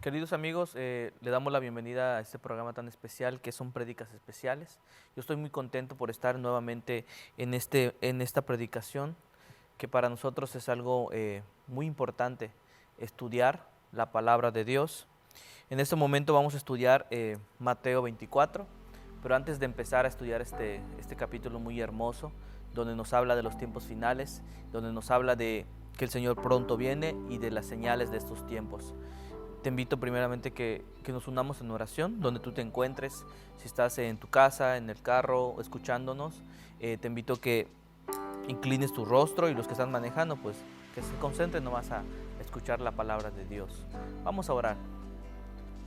Queridos amigos, le damos la bienvenida a este programa tan especial que son prédicas especiales. Yo estoy muy contento por estar nuevamente en esta predicación, que para nosotros es algo muy importante, estudiar la palabra de Dios. En este momento vamos a estudiar Mateo 24, pero antes de empezar a estudiar este capítulo muy hermoso, donde nos habla de los tiempos finales, donde nos habla de que el Señor pronto viene y de las señales de estos tiempos. Te invito primeramente que nos unamos en oración, donde tú te encuentres, si estás en tu casa, en el carro, escuchándonos, te invito que inclines tu rostro y los que están manejando, pues que se concentren nomás a escuchar la palabra de Dios. Vamos a orar.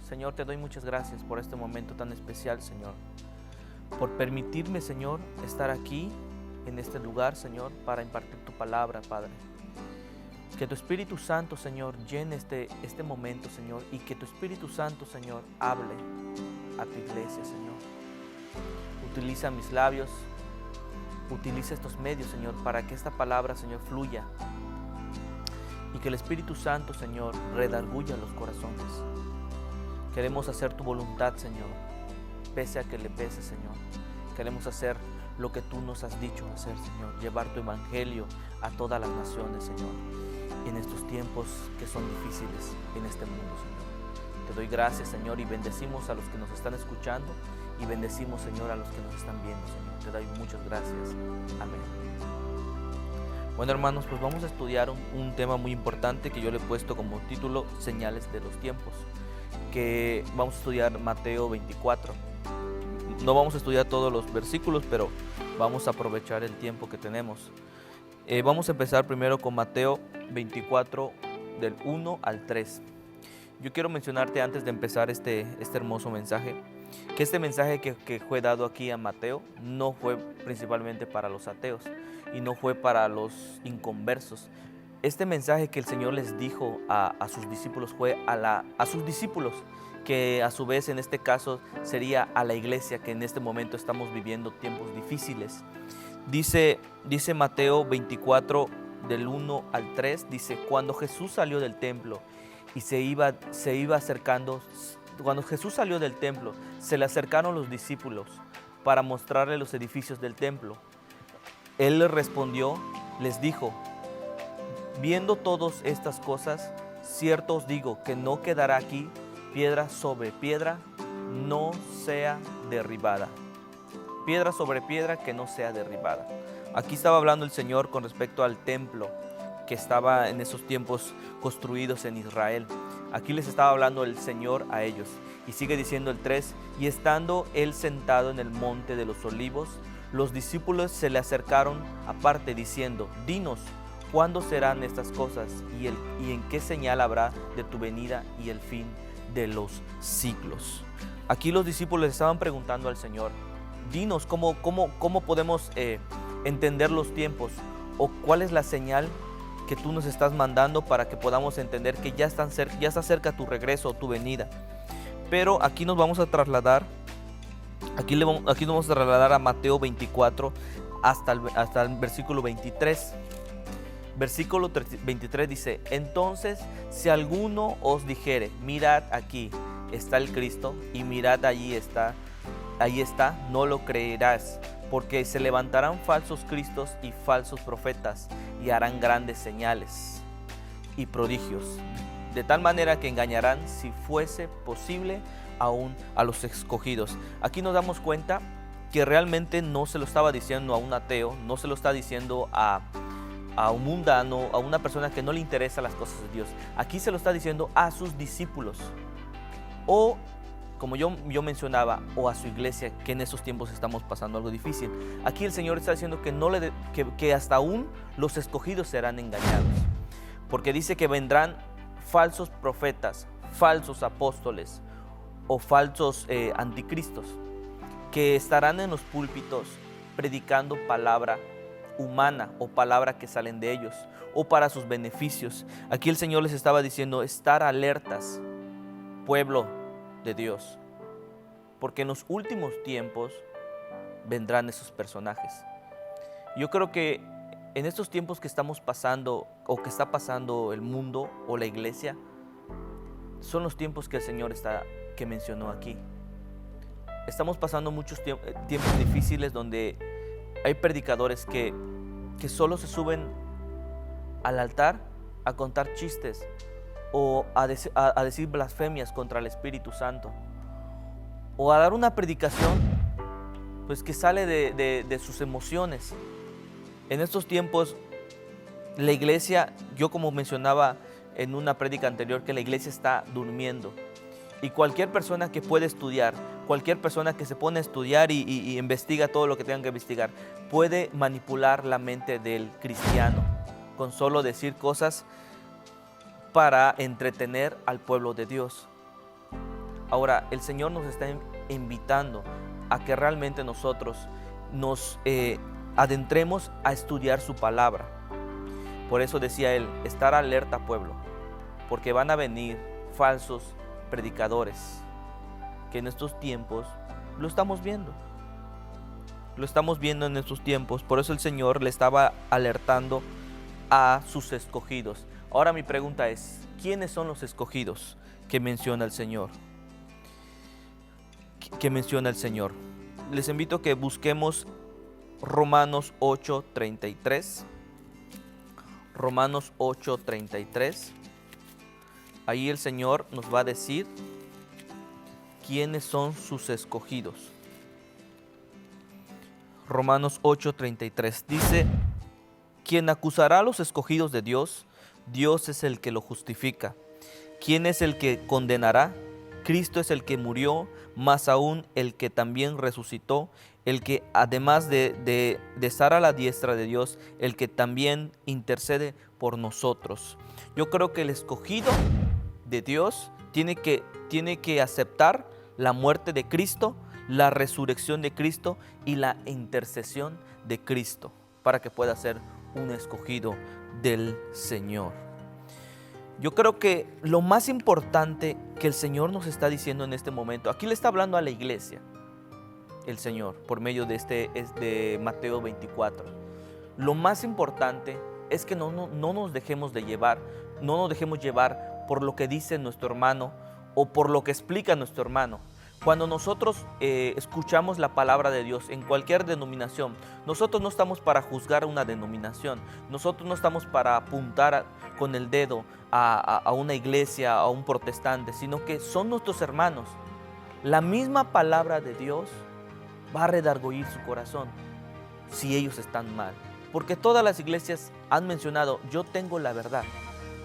Señor, te doy muchas gracias por este momento tan especial, Señor, por permitirme, Señor, estar aquí, en este lugar, Señor, para impartir tu palabra, Padre. Que tu Espíritu Santo, Señor, llene este momento, Señor, y que tu Espíritu Santo, Señor, hable a tu iglesia, Señor. Utiliza mis labios, utiliza estos medios, Señor, para que esta palabra, Señor, fluya. Y que el Espíritu Santo, Señor, redarguya los corazones. Queremos hacer tu voluntad, Señor, pese a que le pese, Señor. Queremos hacer lo que tú nos has dicho hacer, Señor, llevar tu evangelio a todas las naciones, Señor, en estos tiempos que son difíciles en este mundo, Señor. Te doy gracias, Señor, y bendecimos a los que nos están escuchando y bendecimos, Señor, a los que nos están viendo, Señor. Te doy muchas gracias. Amén. Bueno, hermanos, pues vamos a estudiar un tema muy importante que yo le he puesto como título Señales de los tiempos, que vamos a estudiar Mateo 24. No vamos a estudiar todos los versículos, pero vamos a aprovechar el tiempo que tenemos. Vamos a empezar primero con Mateo 24, del 1 al 3. Yo quiero mencionarte antes de empezar este hermoso mensaje, que este mensaje que fue dado aquí a Mateo no fue principalmente para los ateos y no fue para los inconversos. Este mensaje que el Señor les dijo a sus discípulos fue a sus discípulos, que a su vez en este caso sería a la iglesia, que en este momento estamos viviendo tiempos difíciles. Dice Mateo 24 del 1 al 3, dice: cuando Jesús salió del templo y se iba acercando, cuando Jesús salió del templo, se le acercaron los discípulos para mostrarle los edificios del templo. Él les respondió, les dijo: viendo todas estas cosas, cierto os digo que no quedará aquí piedra sobre piedra no sea derribada. Piedra sobre piedra que no sea derribada. Aquí estaba hablando el Señor con respecto al templo que estaba en esos tiempos construidos en Israel. Aquí les estaba hablando el Señor a ellos. Y sigue diciendo el 3, y estando él sentado en el monte de los olivos, los discípulos se le acercaron aparte diciendo: dinos, ¿cuándo serán estas cosas? ¿Y en qué señal habrá de tu venida y el fin de los siglos? Aquí los discípulos estaban preguntando al Señor: dinos, ¿cómo podemos entender los tiempos? ¿O cuál es la señal que tú nos estás mandando para que podamos entender que ya está cerca tu regreso o tu venida? Pero aquí nos vamos a trasladar, aquí nos vamos a trasladar a Mateo 24 hasta el versículo 23. Versículo 23 dice: entonces, si alguno os dijere, mirad, aquí está el Cristo, y mirad, ahí está, no lo creerás, porque se levantarán falsos cristos y falsos profetas, y harán grandes señales y prodigios, de tal manera que engañarán, si fuese posible, aún a los escogidos. Aquí nos damos cuenta que realmente no se lo estaba diciendo a un ateo, no se lo está diciendo a un mundano, a una persona que no le interesan las cosas de Dios. Aquí se lo está diciendo a sus discípulos, o como yo mencionaba, o a su iglesia, que en esos tiempos estamos pasando algo difícil. Aquí el Señor está diciendo que hasta aún los escogidos serán engañados, porque dice que vendrán falsos profetas, falsos apóstoles o falsos anticristos, que estarán en los púlpitos predicando palabra humana o palabra que salen de ellos o para sus beneficios. Aquí el Señor les estaba diciendo: estar alertas, pueblo de Dios, porque en los últimos tiempos vendrán esos personajes. Yo creo que en estos tiempos que estamos pasando o que está pasando el mundo o la iglesia, son los tiempos que el Señor que mencionó aquí. Estamos pasando muchos tiempos difíciles donde hay predicadores que solo se suben al altar a contar chistes o a decir blasfemias contra el Espíritu Santo, o a dar una predicación pues que sale de sus emociones. En estos tiempos la iglesia, yo como mencionaba en una prédica anterior, que la iglesia está durmiendo, y cualquier persona que puede estudiar, cualquier persona que se pone a estudiar y investiga todo lo que tenga que investigar, puede manipular la mente del cristiano con solo decir cosas para entretener al pueblo de Dios. Ahora, el Señor nos está invitando a que realmente nosotros nos adentremos a estudiar su palabra. Por eso decía él, estar alerta, pueblo, porque van a venir falsos predicadores, que en estos tiempos lo estamos viendo. Lo estamos viendo en estos tiempos. Por eso el Señor le estaba alertando a sus escogidos. Ahora mi pregunta es, ¿quiénes son los escogidos que menciona el Señor? Que menciona el Señor. Les invito a que busquemos Romanos 8:33. Romanos 8:33. Ahí el Señor nos va a decir quiénes son sus escogidos. Romanos 8:33 dice: ¿quién acusará a los escogidos de Dios? Dios es el que lo justifica. ¿Quién es el que condenará? Cristo es el que murió, más aún el que también resucitó, el que además de estar a la diestra de Dios, el que también intercede por nosotros. Yo creo que el escogido de Dios tiene que aceptar la muerte de Cristo, la resurrección de Cristo y la intercesión de Cristo para que pueda ser un escogido del Señor. Yo creo que lo más importante que el Señor nos está diciendo en este momento, aquí le está hablando a la iglesia, el Señor, por medio de Mateo 24. Lo más importante es que no nos dejemos llevar por lo que dice nuestro hermano o por lo que explica nuestro hermano. Cuando nosotros escuchamos la palabra de Dios en cualquier denominación, nosotros no estamos para juzgar una denominación, nosotros no estamos para apuntar con el dedo a una iglesia, a un protestante, sino que son nuestros hermanos. La misma palabra de Dios va a redarguir su corazón si ellos están mal, porque todas las iglesias han mencionado, yo tengo la verdad,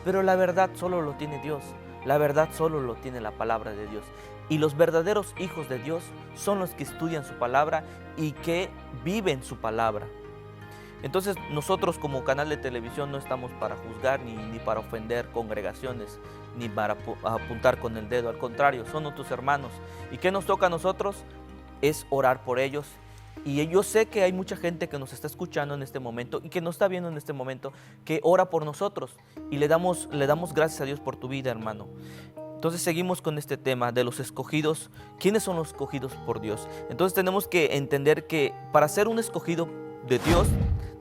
pero la verdad solo lo tiene Dios, la verdad solo lo tiene la palabra de Dios. Y los verdaderos hijos de Dios son los que estudian su palabra y que viven su palabra. Entonces nosotros como canal de televisión no estamos para juzgar ni para ofender congregaciones, ni para apuntar con el dedo. Al contrario, son nuestros hermanos. ¿Y qué nos toca a nosotros? Es orar por ellos. Y yo sé que hay mucha gente que nos está escuchando en este momento y que nos está viendo en este momento, que ora por nosotros. Y le damos gracias a Dios por tu vida, hermano. Entonces seguimos con este tema de los escogidos. ¿Quiénes son los escogidos por Dios? Entonces tenemos que entender que para ser un escogido de Dios,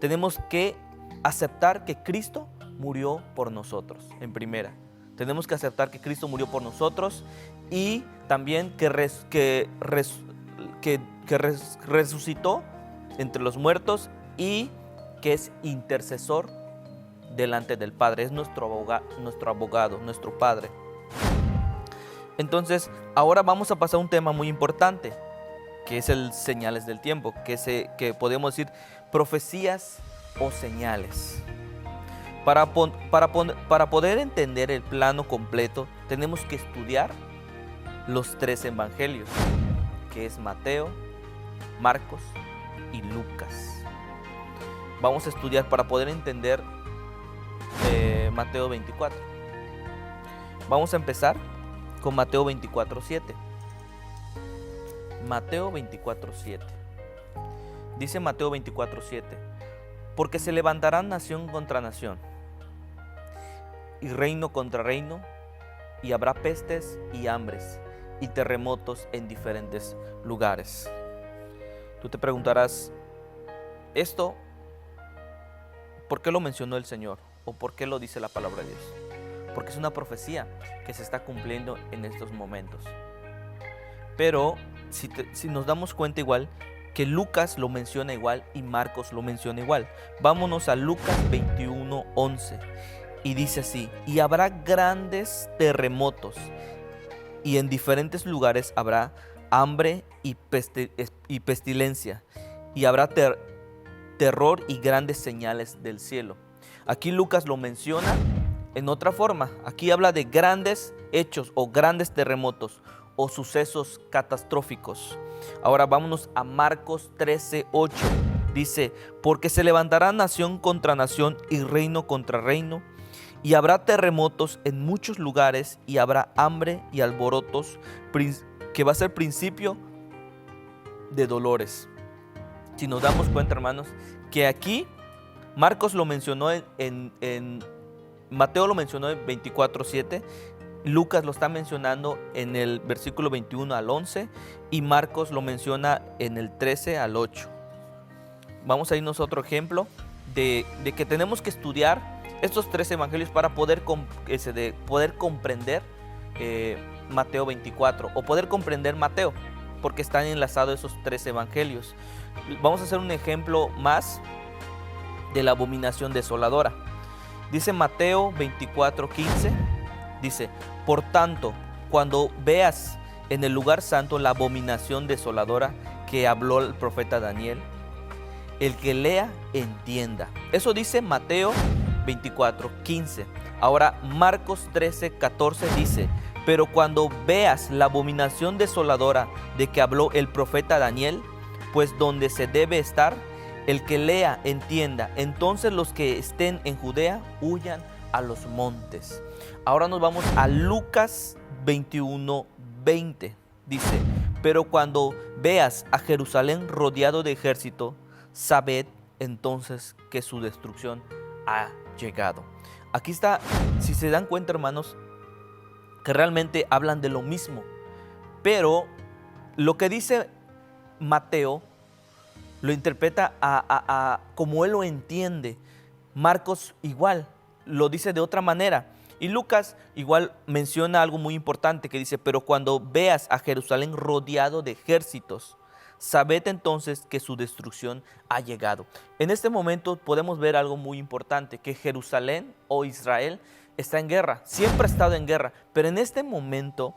tenemos que aceptar que Cristo murió por nosotros, en primera. Tenemos que aceptar que Cristo murió por nosotros y también que resucitó entre los muertos y que es intercesor delante del Padre. Es nuestro abogado, nuestro Padre. Entonces, ahora vamos a pasar a un tema muy importante, que es el señales del tiempo, que podemos decir profecías o señales. Para poder entender el plano completo, tenemos que estudiar los 3 evangelios, que es Mateo, Marcos y Lucas. Vamos a estudiar para poder entender Mateo 24. Vamos a empezar con Mateo 24:7. Mateo 24:7. Dice Mateo 24:7: porque se levantarán nación contra nación y reino contra reino, y habrá pestes y hambres y terremotos en diferentes lugares. Tú te preguntarás, ¿esto por qué lo mencionó el Señor? ¿O por qué lo dice la palabra de Dios? porque es una profecía que se está cumpliendo en estos momentos. Pero si nos damos cuenta igual, que Lucas lo menciona igual y Marcos lo menciona igual. Vámonos a Lucas 21:11 y dice así: y habrá grandes terremotos y en diferentes lugares habrá hambre y pestilencia y habrá terror y grandes señales del cielo. Aquí Lucas lo menciona en otra forma. Aquí habla de grandes hechos o grandes terremotos o sucesos catastróficos. Ahora vámonos a Marcos 13:8. Dice: porque se levantará nación contra nación y reino contra reino, y habrá terremotos en muchos lugares, y habrá hambre y alborotos, que va a ser principio de dolores. Si nos damos cuenta, hermanos, que aquí Marcos lo mencionó Mateo lo mencionó en 24:7, Lucas lo está mencionando en el versículo 21 al 11 y Marcos lo menciona en el 13 al 8. Vamos a irnos a otro ejemplo de que tenemos que estudiar estos tres evangelios para poder comprender Mateo 24 o poder comprender Mateo, porque están enlazados esos tres evangelios. Vamos a hacer un ejemplo más de la abominación desoladora. Dice Mateo 24:15, dice: por tanto, cuando veas en el lugar santo la abominación desoladora que habló el profeta Daniel, el que lea entienda. Eso dice Mateo 24:15. Ahora Marcos 13:14 dice: pero cuando veas la abominación desoladora de que habló el profeta Daniel, pues donde se debe estar, el que lea entienda. Entonces los que estén en Judea huyan a los montes. Ahora nos vamos a Lucas 21:20. Dice: pero cuando veas a Jerusalén rodeado de ejército, sabed entonces que su destrucción ha llegado. Aquí está, si se dan cuenta, hermanos, que realmente hablan de lo mismo, pero lo que dice Mateo lo interpreta como él lo entiende. Marcos igual lo dice de otra manera, y Lucas igual menciona algo muy importante que dice: pero cuando veas a Jerusalén rodeado de ejércitos, sabed entonces que su destrucción ha llegado. En este momento podemos ver algo muy importante, que Jerusalén o Israel está en guerra, siempre ha estado en guerra, pero en este momento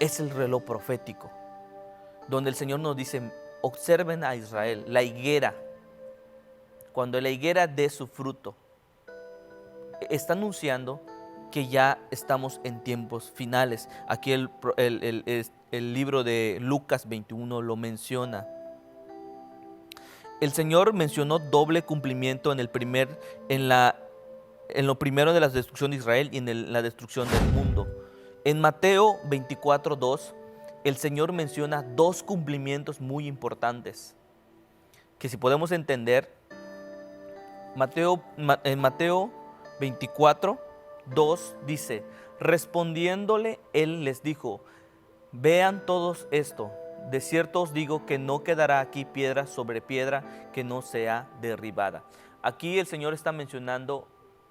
es el reloj profético, donde el Señor nos dice: observen a Israel, la higuera, cuando la higuera dé su fruto, está anunciando que ya estamos en tiempos finales. Aquí el libro de Lucas 21 lo menciona. El Señor mencionó doble cumplimiento en lo primero de la destrucción de Israel y en la destrucción del mundo. En Mateo 24:2, el Señor menciona dos cumplimientos muy importantes, que si podemos entender, en Mateo 24:2 dice: respondiéndole él les dijo: vean todos esto, de cierto os digo que no quedará aquí piedra sobre piedra que no sea derribada. Aquí el Señor está mencionando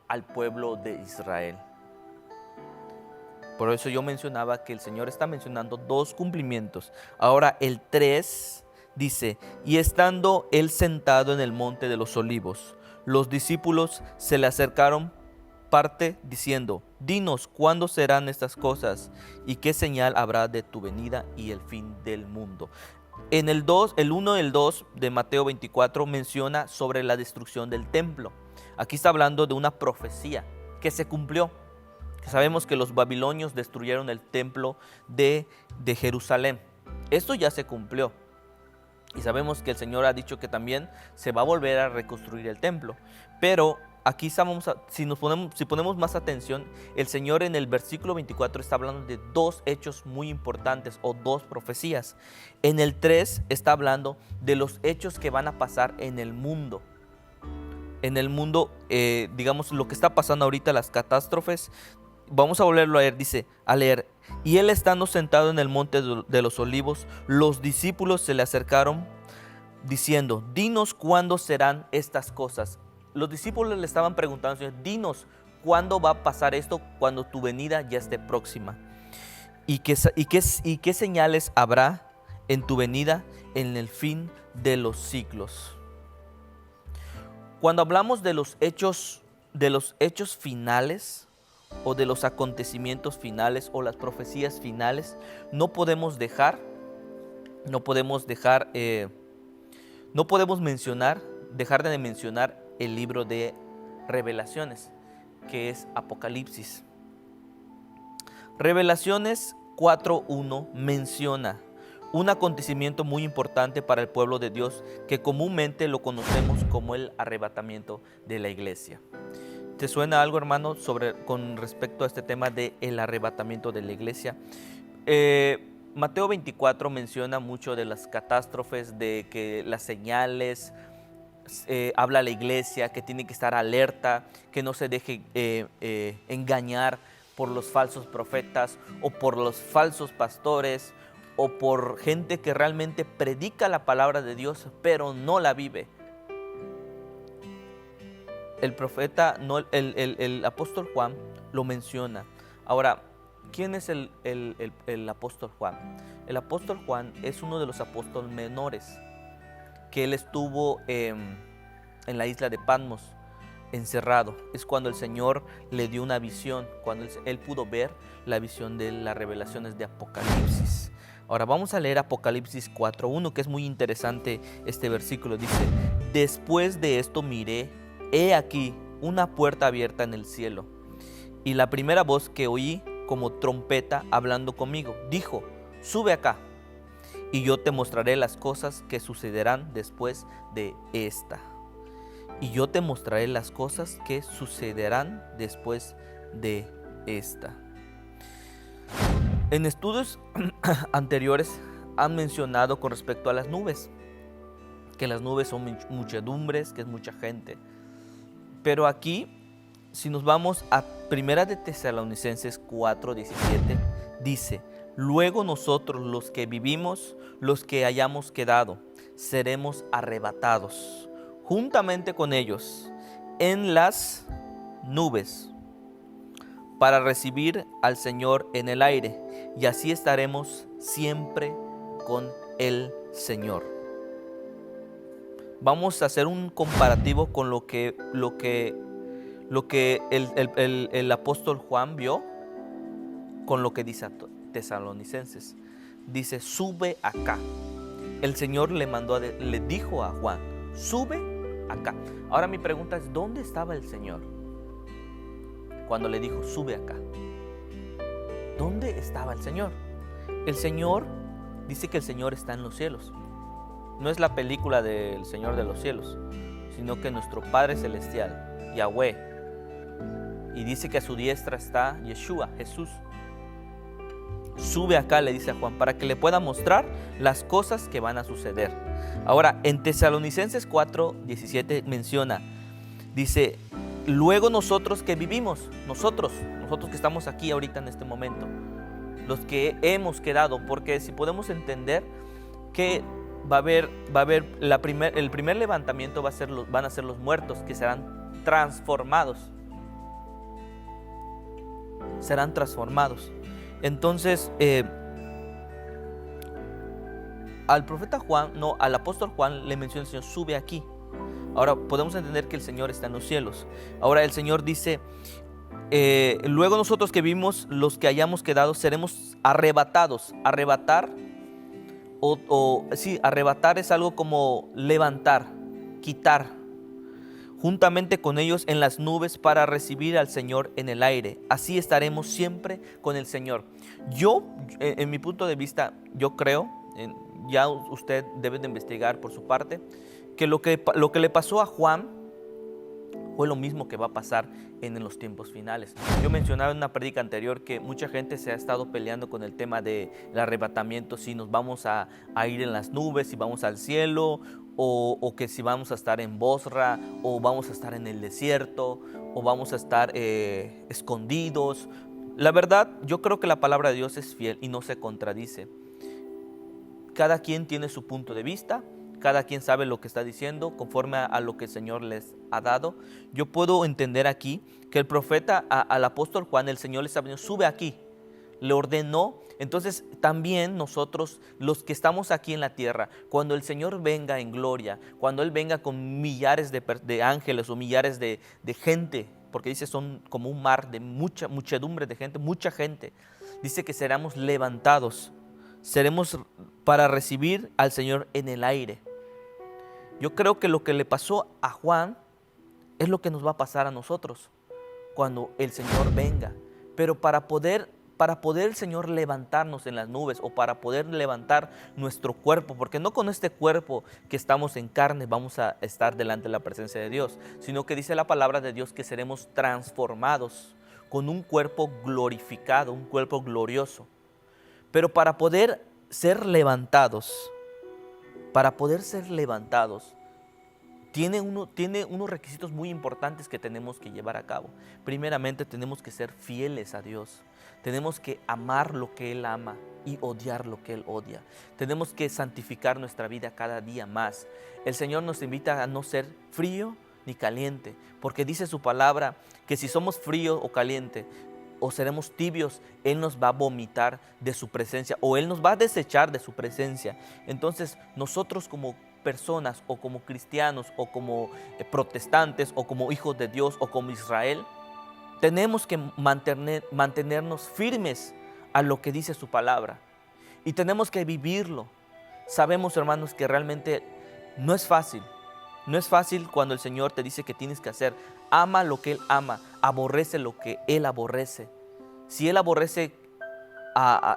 al pueblo de Israel. Por eso yo mencionaba que el Señor está mencionando dos cumplimientos. Ahora el 3 dice: y estando él sentado en el monte de los olivos, los discípulos se le acercaron parte diciendo: dinos cuándo serán estas cosas y qué señal habrá de tu venida y el fin del mundo. En el 1 y el 2 de Mateo 24 menciona sobre la destrucción del templo. Aquí está hablando de una profecía que se cumplió. Sabemos que los babilonios destruyeron el templo de Jerusalén. Esto ya se cumplió. Y sabemos que el Señor ha dicho que también se va a volver a reconstruir el templo. Pero aquí si ponemos más atención, el Señor en el versículo 24 está hablando de dos hechos muy importantes o dos profecías. En el 3 está hablando de los hechos que van a pasar en el mundo. En el mundo, digamos, lo que está pasando ahorita, las catástrofes. Vamos a volverlo a leer. Y él estando sentado en el monte de los olivos, los discípulos se le acercaron diciendo: dinos cuándo serán estas cosas. Los discípulos le estaban preguntando: Señor, dinos ¿cuándo va a pasar esto? Cuando tu venida ya esté próxima. ¿Y qué señales habrá en tu venida en el fin de los siglos? Cuando hablamos de los hechos finales o de los acontecimientos finales o las profecías finales, no podemos dejar dejar de mencionar el libro de Revelaciones, que es Apocalipsis. Revelaciones 4:1 menciona un acontecimiento muy importante para el pueblo de Dios que comúnmente lo conocemos como el arrebatamiento de la iglesia. ¿Te suena algo, hermano, con respecto a este tema del arrebatamiento de la iglesia? Mateo 24 menciona mucho de las catástrofes, de que las señales, habla a la iglesia que tiene que estar alerta, que no se deje engañar por los falsos profetas o por los falsos pastores o por gente que realmente predica la palabra de Dios pero no la vive. El profeta, el apóstol Juan lo menciona. Ahora, ¿quién es el apóstol Juan? El apóstol Juan es uno de los apóstoles menores, que él estuvo en la isla de Patmos, encerrado. Es cuando el Señor le dio una visión, cuando él pudo ver la visión de las revelaciones de Apocalipsis. Ahora vamos a leer Apocalipsis 4:1, que es muy interesante este versículo. Dice: después de esto miré, he aquí una puerta abierta en el cielo, y la primera voz que oí como trompeta hablando conmigo dijo: sube acá, y yo te mostraré las cosas que sucederán después de esta. Y yo te mostraré las cosas que sucederán después de esta. En estudios anteriores han mencionado con respecto a las nubes, que las nubes son muchedumbres, que es mucha gente. Pero aquí, si nos vamos a 1 de Tesalonicenses 4:17, dice: luego nosotros los que vivimos, los que hayamos quedado, seremos arrebatados juntamente con ellos en las nubes para recibir al Señor en el aire, y así estaremos siempre con el Señor. Vamos a hacer un comparativo con lo que el apóstol Juan vio con lo que dice a Tesalonicenses. Dice: sube acá. El Señor le dijo a Juan: sube acá. Ahora mi pregunta es: ¿dónde estaba el Señor cuando le dijo sube acá? ¿Dónde estaba el Señor? El Señor dice que el Señor está en los cielos. No es la película del Señor de los cielos, sino que nuestro Padre Celestial, Yahweh, y dice que a su diestra está Yeshua, Jesús. Sube acá, le dice a Juan, para que le pueda mostrar las cosas que van a suceder. Ahora, en Tesalonicenses 4:17 menciona, dice: luego nosotros que vivimos, nosotros que estamos aquí ahorita en este momento, los que hemos quedado, porque si podemos entender que va a haber el primer levantamiento van a ser los muertos, que serán transformados. Serán transformados. Entonces, al apóstol Juan le menciona el Señor: sube aquí. Ahora podemos entender que el Señor está en los cielos. Ahora el Señor dice: luego nosotros que vimos, los que hayamos quedado, seremos arrebatados. Arrebatar arrebatar es algo como levantar, quitar, juntamente con ellos en las nubes para recibir al Señor en el aire. Así estaremos siempre con el Señor. Yo, en mi punto de vista, yo creo, ya usted debe de investigar por su parte, que lo que le pasó a Juan fue lo mismo que va a pasar en los tiempos finales. Yo mencionaba en una prédica anterior que mucha gente se ha estado peleando con el tema del arrebatamiento, si nos vamos a ir en las nubes, si vamos al cielo, o que si vamos a estar en Bosra, o vamos a estar en el desierto, o vamos a estar escondidos. La verdad, yo creo que la palabra de Dios es fiel y no se contradice. Cada quien tiene su punto de vista, cada quien sabe lo que está diciendo conforme a lo que el Señor les ha dado. Yo puedo entender aquí que el profeta al apóstol Juan, el Señor le está diciendo, sube aquí, le ordenó. Entonces también nosotros, los que estamos aquí en la tierra, cuando el Señor venga en gloria, cuando Él venga con millares de ángeles o millares de gente, porque dice son como un mar de muchedumbre de gente, mucha gente, dice que seremos levantados, seremos para recibir al Señor en el aire. Yo creo que lo que le pasó a Juan es lo que nos va a pasar a nosotros cuando el Señor venga. Pero para poder el Señor levantarnos en las nubes o para poder levantar nuestro cuerpo, porque no con este cuerpo que estamos en carne vamos a estar delante de la presencia de Dios, sino que dice la palabra de Dios que seremos transformados con un cuerpo glorificado, un cuerpo glorioso. Pero para poder ser levantados, tiene unos requisitos muy importantes que tenemos que llevar a cabo. Primeramente, tenemos que ser fieles a Dios. Tenemos que amar lo que Él ama y odiar lo que Él odia. Tenemos que santificar nuestra vida cada día más. El Señor nos invita a no ser frío ni caliente, porque dice su palabra que si somos frío o caliente o seremos tibios, Él nos va a vomitar de su presencia o Él nos va a desechar de su presencia. Entonces, nosotros como personas o como cristianos o como protestantes o como hijos de Dios o como Israel, tenemos que mantenernos firmes a lo que dice su palabra y tenemos que vivirlo. Sabemos, hermanos, que realmente no es fácil. No es fácil cuando el Señor te dice que tienes que hacer. Ama lo que Él ama, aborrece lo que Él aborrece. Si Él aborrece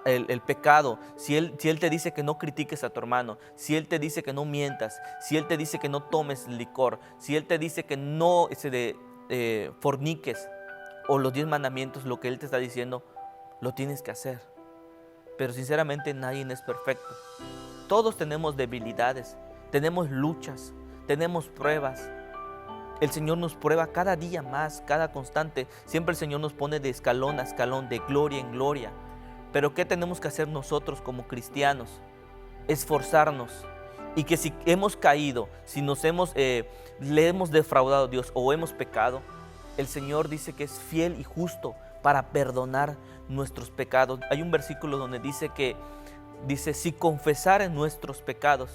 el pecado, si él te dice que no critiques a tu hermano, si Él te dice que no mientas, si Él te dice que no tomes licor, si Él te dice que no forniques, o los 10 mandamientos, lo que Él te está diciendo, lo tienes que hacer. Pero sinceramente nadie es perfecto. Todos tenemos debilidades, tenemos luchas, tenemos pruebas. El Señor nos prueba cada día más, cada constante. Siempre el Señor nos pone de escalón a escalón, de gloria en gloria. Pero ¿qué tenemos que hacer nosotros como cristianos? Esforzarnos. Y que si hemos caído, si le hemos defraudado a Dios o hemos pecado, el Señor dice que es fiel y justo para perdonar nuestros pecados. Hay un versículo donde dice si confesaren nuestros pecados,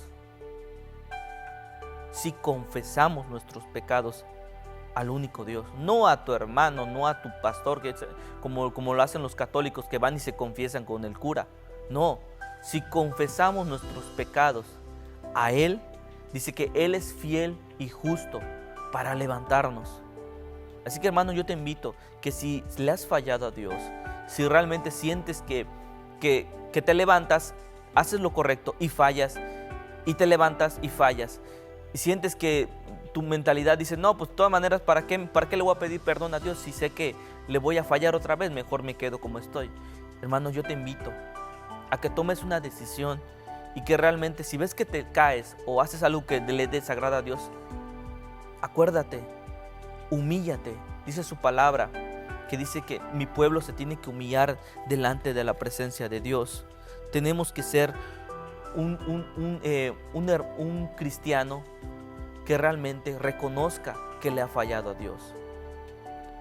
si confesamos nuestros pecados al único Dios, no a tu hermano, no a tu pastor, como lo hacen los católicos que van y se confiesan con el cura. No, si confesamos nuestros pecados a Él, dice que Él es fiel y justo para levantarnos. Así que, hermano, yo te invito que si le has fallado a Dios, si realmente sientes que te levantas, haces lo correcto y fallas, y te levantas y fallas, y sientes que tu mentalidad dice, no, pues de todas maneras, ¿para qué le voy a pedir perdón a Dios si sé que le voy a fallar otra vez? Mejor me quedo como estoy. Hermano, yo te invito a que tomes una decisión y que realmente, si ves que te caes o haces algo que le desagrada a Dios, acuérdate, humíllate. Dice su palabra que dice que mi pueblo se tiene que humillar delante de la presencia de Dios. Tenemos que ser un cristiano que realmente reconozca que le ha fallado a Dios.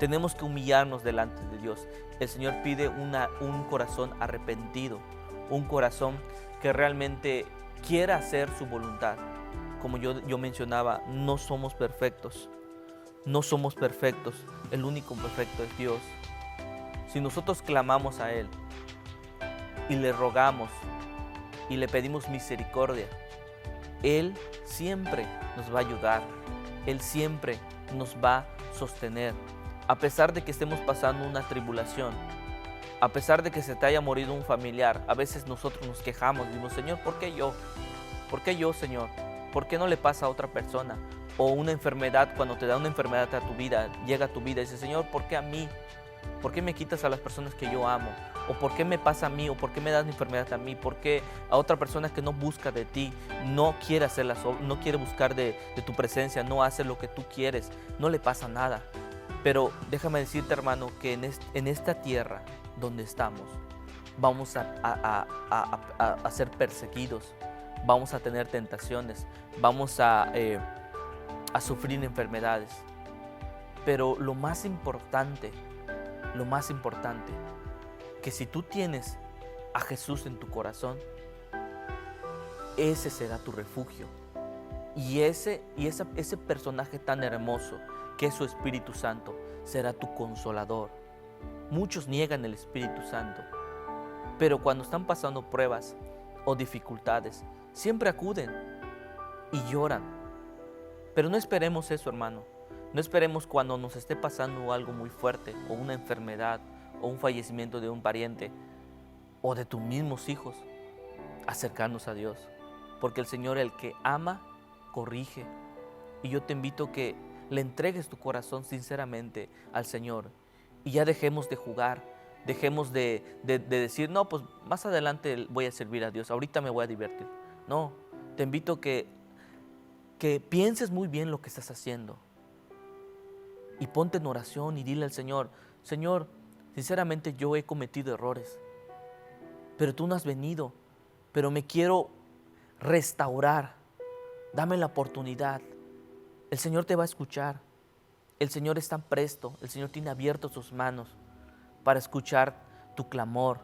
Tenemos que humillarnos delante de Dios. El Señor pide un corazón arrepentido, un corazón que realmente quiera hacer su voluntad. Como yo mencionaba, no somos perfectos. No somos perfectos. El único perfecto es Dios. Si nosotros clamamos a Él y le rogamos y le pedimos misericordia, Él siempre nos va a ayudar. Él siempre nos va a sostener. A pesar de que estemos pasando una tribulación, a pesar de que se te haya morido un familiar, a veces nosotros nos quejamos, decimos, Señor, ¿por qué yo? ¿Por qué yo, Señor? ¿Por qué no le pasa a otra persona? O una enfermedad, cuando te da una enfermedad a tu vida, llega a tu vida y dices, Señor, ¿por qué a mí? ¿Por qué me quitas a las personas que yo amo? ¿O por qué me pasa a mí? ¿O por qué me das la enfermedad a mí? ¿Por qué a otra persona que no busca de ti, no quiere no quiere buscar de tu presencia, no hace lo que tú quieres? No le pasa nada. Pero déjame decirte, hermano, que en esta tierra donde estamos, vamos a ser perseguidos, vamos a tener tentaciones, vamos a sufrir enfermedades. Pero lo más importante, que si tú tienes a Jesús en tu corazón, ese será tu refugio. Y ese personaje tan hermoso que es su Espíritu Santo será tu consolador. Muchos niegan el Espíritu Santo, pero cuando están pasando pruebas o dificultades, siempre acuden y lloran. Pero no esperemos eso, hermano. No esperemos cuando nos esté pasando algo muy fuerte, o una enfermedad, o un fallecimiento de un pariente, o de tus mismos hijos, acercarnos a Dios. Porque el Señor, el que ama, corrige. Y yo te invito a que le entregues tu corazón sinceramente al Señor. Y ya dejemos de jugar, dejemos de decir, no, pues más adelante voy a servir a Dios, ahorita me voy a divertir. No, te invito a que pienses muy bien lo que estás haciendo. Y ponte en oración y dile al Señor, Señor, sinceramente yo he cometido errores, pero tú no has venido, pero me quiero restaurar. Dame la oportunidad. El Señor te va a escuchar. El Señor está presto. El Señor tiene abiertas sus manos para escuchar tu clamor,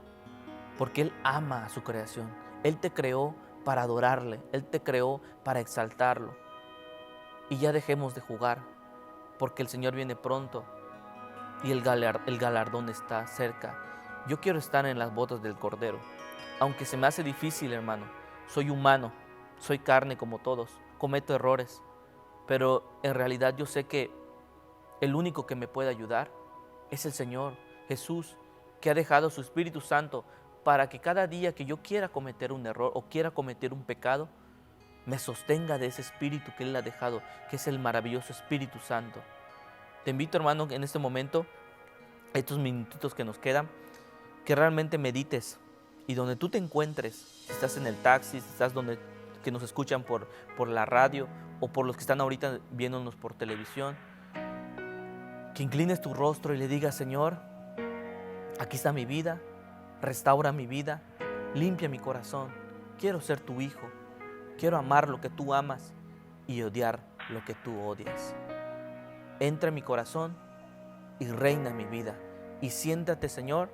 porque Él ama a su creación. Él te creó para adorarle. Él te creó para exaltarlo. Y ya dejemos de jugar, porque el Señor viene pronto y el galardón está cerca. Yo quiero estar en las botas del Cordero. Aunque se me hace difícil, hermano. Soy humano, soy carne como todos, cometo errores, pero en realidad yo sé que el único que me puede ayudar es el Señor Jesús, que ha dejado su Espíritu Santo para que cada día que yo quiera cometer un error o quiera cometer un pecado, me sostenga de ese Espíritu que Él ha dejado, que es el maravilloso Espíritu Santo. Te invito, hermano, en este momento, estos minutitos que nos quedan, que realmente medites. Y donde tú te encuentres, si estás en el taxi, si estás que nos escuchan por la radio o por los que están ahorita viéndonos por televisión, que inclines tu rostro y le digas, Señor, aquí está mi vida, restaura mi vida, limpia mi corazón, quiero ser tu hijo, quiero amar lo que tú amas y odiar lo que tú odias. Entra en mi corazón y reina en mi vida y siéntate, Señor,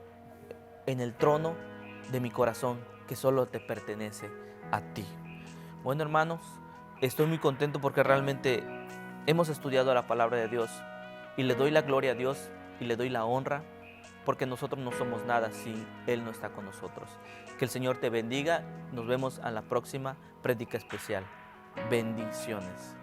en el trono de mi corazón, que solo te pertenece a ti. Bueno, hermanos, estoy muy contento porque realmente hemos estudiado la palabra de Dios y le doy la gloria a Dios y le doy la honra, porque nosotros no somos nada si Él no está con nosotros. Que el Señor te bendiga. Nos vemos a la próxima prédica especial. Bendiciones.